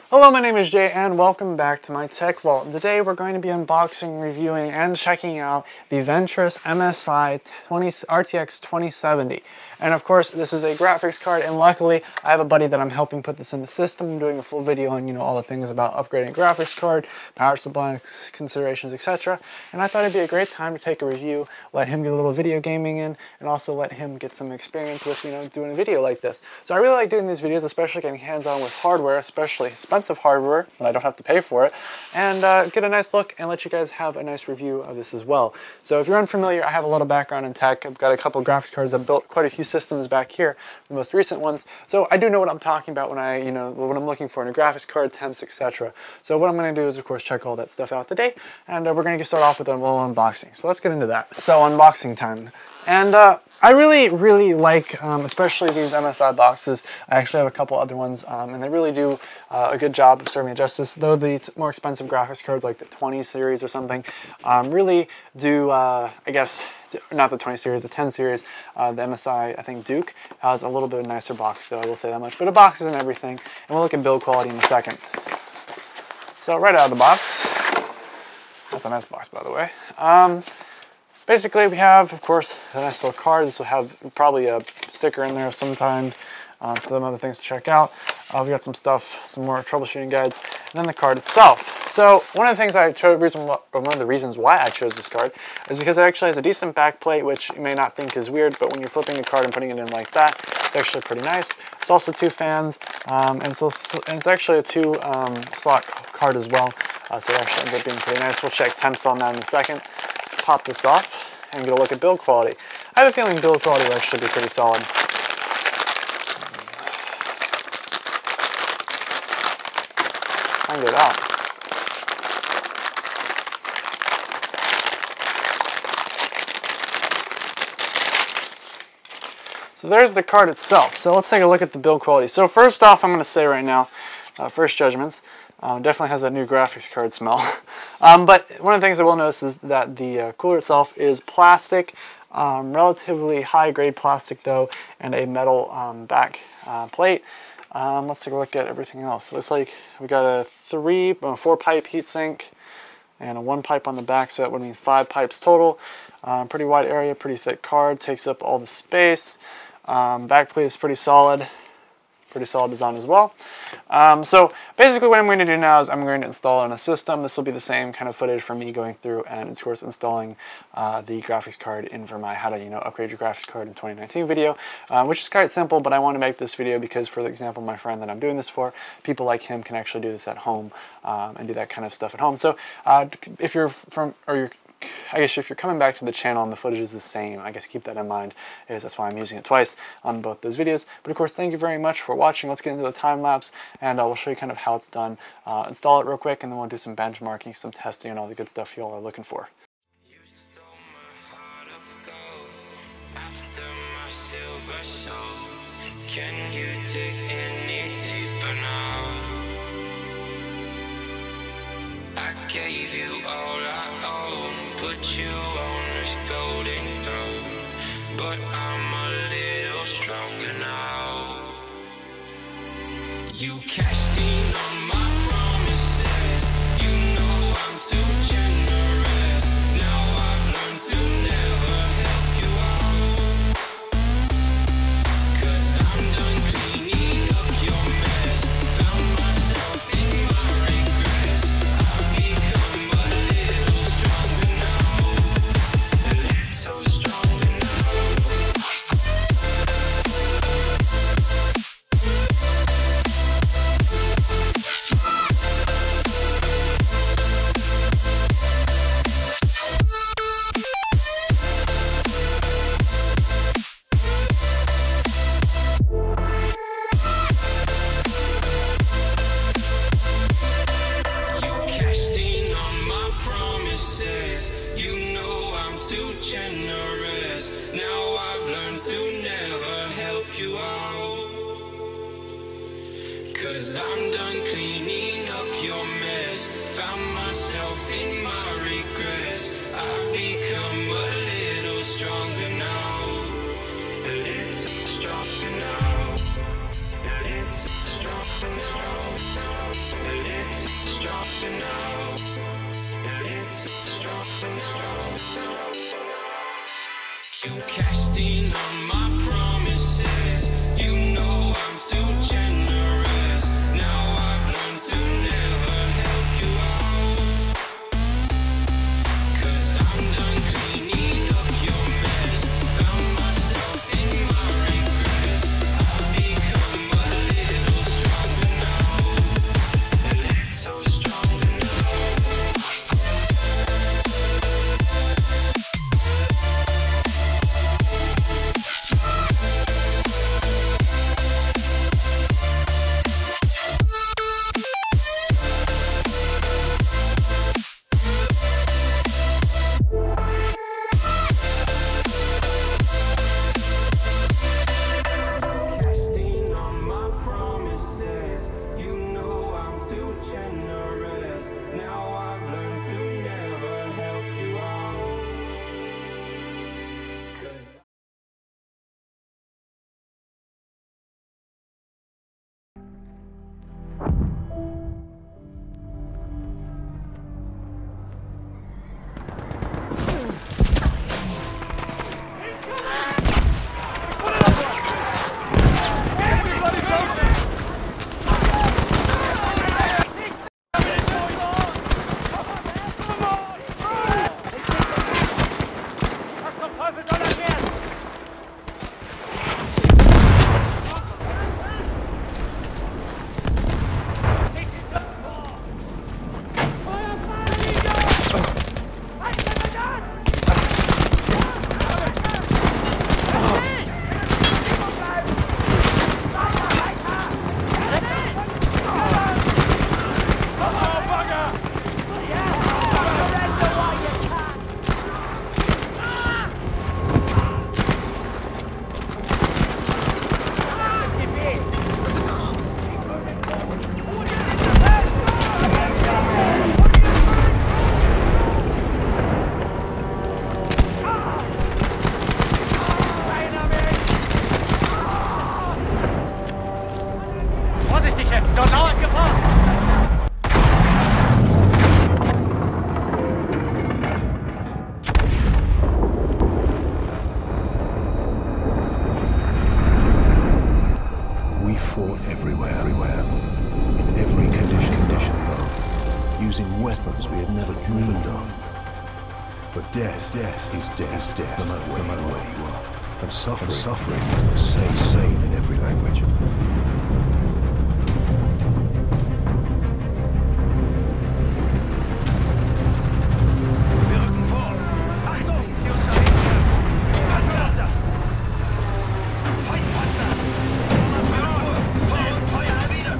Hello, my name is Jay and welcome back to my Tech Vault. Today we're going to be unboxing, reviewing, and checking out the Ventus MSI RTX 2070. And of course, this is a graphics card, and luckily I have a buddy that I'm helping put this in the system. I'm doing a full video on, all the things about upgrading a graphics card, power supply considerations, etc. And I thought it'd be a great time to take a review, let him get a little video gaming in, and also let him get some experience with, doing a video like this. So I really like doing these videos, especially getting hands-on with hardware, especially expensive hardware when I don't have to pay for it, and get a nice look and let you guys have a nice review of this as well. So if you're unfamiliar, I have a lot of background in tech. I've got a couple of graphics cards. I've built quite a few systems back here, the most recent ones. So I do know what I'm talking about when I, what I'm looking for in a graphics card, temps, etc. So what I'm going to do is, of course, check all that stuff out today, and we're going to start off with a little unboxing. So let's get into that. So unboxing time. And I really like, especially these MSI boxes. I actually have a couple other ones, and they really do a good job of serving it justice. Though the more expensive graphics cards, like the 20 series or something, really do, I guess, not the 20 series, the 10 series, the MSI, I think Duke, has a little bit of a nicer box, though, I will say that much. But a box isn't everything, and we'll look at build quality in a second. So right out of the box, that's a nice box, by the way. Basically, we have, of course, a nice little card. This will have probably a sticker in there of some kind, some other things to check out. We got some stuff, some more troubleshooting guides, and then the card itself. So one of the things I chose, one of the reasons why I chose this card is because it actually has a decent back plate, which you may not think is weird, but when you're flipping the card and putting it in like that, it's actually pretty nice. It's also two fans, and it's actually a two-slot card as well, so it actually ends up being pretty nice. We'll check temps on that in a second. Pop this off and get a look at build quality. I have a feeling build quality will actually be pretty solid. And get it out. So there's the card itself. So let's take a look at the build quality. So first off, I'm going to say right now, first judgments, definitely has that new graphics card smell. But one of the things I will notice is that the cooler itself is plastic, relatively high grade plastic though, and a metal back plate. Let's take a look at everything else. It looks like we got a 4 pipe heatsink and a 1 pipe on the back, so that would mean 5 pipes total. Pretty wide area, pretty thick card, takes up all the space. Back plate is pretty solid design as well. So basically what I'm going to do now is I'm going to install it in a system. This will be the same kind of footage for me going through and, of course, installing the graphics card in for my how to upgrade your graphics card in 2019 video, which is quite simple, but I want to make this video because, for example, my friend that I'm doing this for, people like him can actually do this at home and do that kind of stuff at home. So if you're I guess if you're coming back to the channel and the footage is the same, I guess keep that in mind, that's why I'm using it twice on both those videos. But of course, thank you very much for watching. Let's get into the time lapse, and we'll show you kind of how it's done. Install it real quick, and then we'll do some benchmarking, some testing, and all the good stuff you all are looking for. Can you dig any deeper now? I gave you all I own, put you on this golden throne, but I'm a little stronger now. You cashed in on my promises, you know I'm too generous. Now I've learned to never help you out, 'cause I'm done cleaning up your mess. Found myself in my regrets. I've become a little stronger now, a little stronger now. Cashed in on my promises. You know I'm too generous. Now I've learned to never help you out. 'Cause I'm done cleaning up your mess. Found myself in my regrets. I've become a little stronger now. A little stronger now. Cashed in on my promises. You know I'm too generous. Now I've learned to never help you out. Vorsichtig jetzt, dort lauert Gefahr! We fought everywhere, in every condition, though, using weapons we had never dreamed of. But death is death, no matter where you are. And suffering is the same in every language. Wir rücken vor! Achtung! Sie uns verhindert! Panzer! Feindpanzer! Feuer wieder!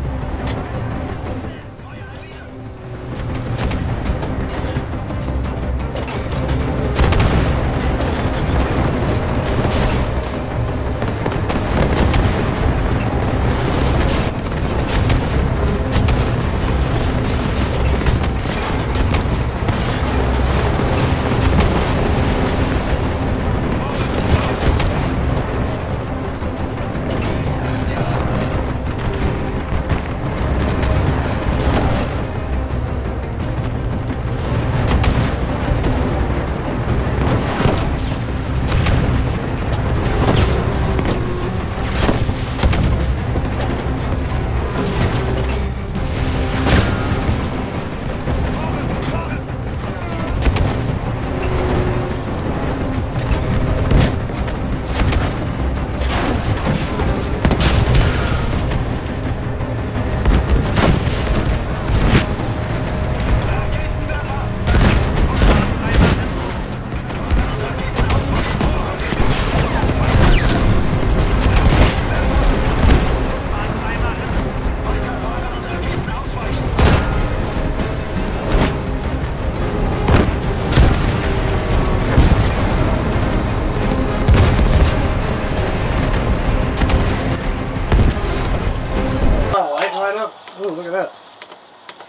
Ooh, look at that.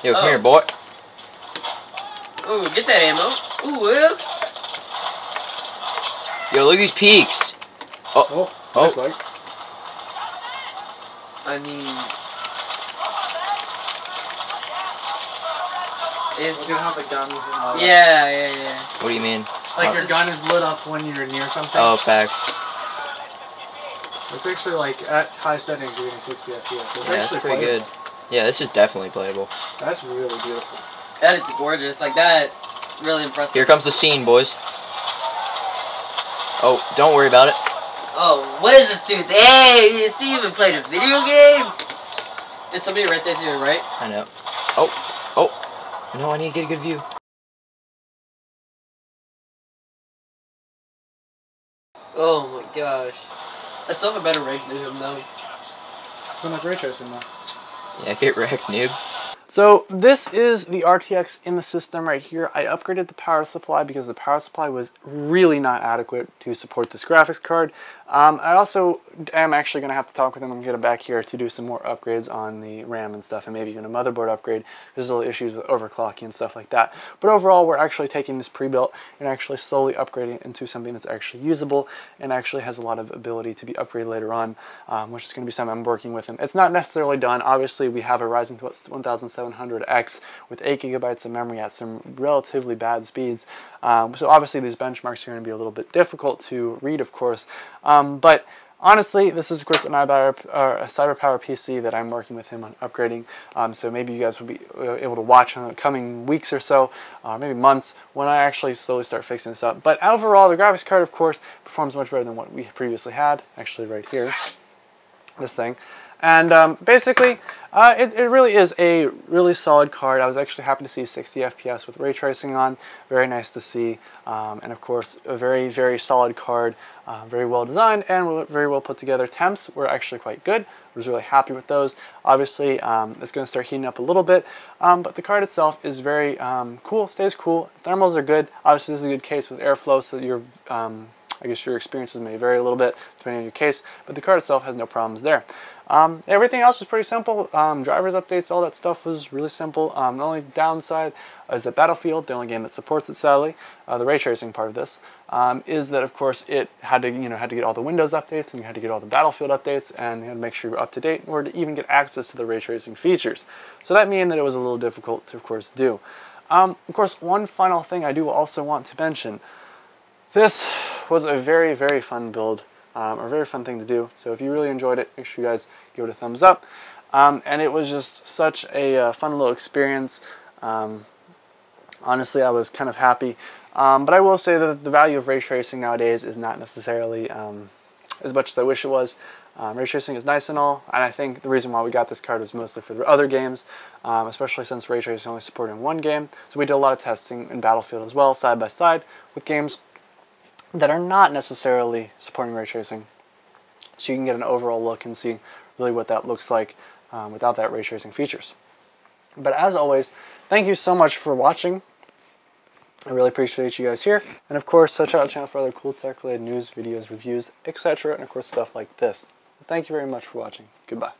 Yo, come here, boy. Ooh, get that ammo. Ooh, Will. Yo, look at these peaks. Oh, nice leg. I mean, it's Look at how the guns and all that. yeah. What do you mean? Like your gun is lit up when you're near something. Oh, facts. It's actually like at high settings you're getting 60 FPS. It's Yeah, actually that's pretty playable. good. Yeah, this is definitely playable. That's really beautiful. That is gorgeous. Like, that's really impressive. Here comes the scene, boys. Oh, don't worry about it. Oh, what is this dude? Hey, is he even played a video game? There's somebody right there to your right. I know. Oh. No, I need to get a good view. Oh my gosh. I still have a better rank than him though. So much ray tracing though. Yeah, get wrecked, noob. So this is the RTX in the system right here. I upgraded the power supply because the power supply was really not adequate to support this graphics card. I also am actually going to have to talk with them. I'm going to get it back here to do some more upgrades on the RAM and stuff, and maybe even a motherboard upgrade. There's little issues with overclocking and stuff like that. But overall, we're actually taking this pre-built and actually slowly upgrading it into something that's actually usable and actually has a lot of ability to be upgraded later on, which is going to be something I'm working with them. It's not necessarily done. Obviously, we have a Ryzen 1700X with 8 GB of memory at some relatively bad speeds. So obviously these benchmarks are going to be a little bit difficult to read, of course. But honestly, this is, of course, a CyberPower PC that I'm working with him on upgrading. So maybe you guys will be able to watch in the coming weeks or so, maybe months, when I actually slowly start fixing this up. But overall, the graphics card, of course, performs much better than what we previously had. Actually, right here, this thing. And basically, it really is a really solid card. I was actually happy to see 60 FPS with ray tracing on. Very nice to see. And of course, a very, very solid card. Very well designed and very well put together. Temps were actually quite good. I was really happy with those. Obviously, it's going to start heating up a little bit. But the card itself is very cool, stays cool. Thermals are good. Obviously, this is a good case with airflow, so that your I guess your experiences may vary a little bit depending on your case, but the card itself has no problems there. Everything else was pretty simple. Drivers updates, all that stuff was really simple. The only downside is that Battlefield, the only game that supports it, sadly, the ray tracing part of this, is that of course it had to get all the Windows updates and you had to get all the Battlefield updates and you had to make sure you're up to date in order to even get access to the ray tracing features. So that meant that it was a little difficult to of course do. Of course, one final thing I do also want to mention. This was a very, very fun build, a very fun thing to do. So if you really enjoyed it, make sure you guys give it a thumbs up. And it was just such a fun little experience. Honestly, I was kind of happy. But I will say that the value of ray tracing nowadays is not necessarily as much as I wish it was. Ray tracing is nice and all, and I think the reason why we got this card was mostly for the other games, especially since ray tracing only supported in one game. So we did a lot of testing in Battlefield as well, side by side, with games that are not necessarily supporting ray tracing, so you can get an overall look and see really what that looks like without that ray tracing features. But as always, thank you so much for watching. I really appreciate you guys here, and of course check out the channel for other cool tech related news, videos, reviews, etc., and of course stuff like this. Thank you very much for watching. Goodbye.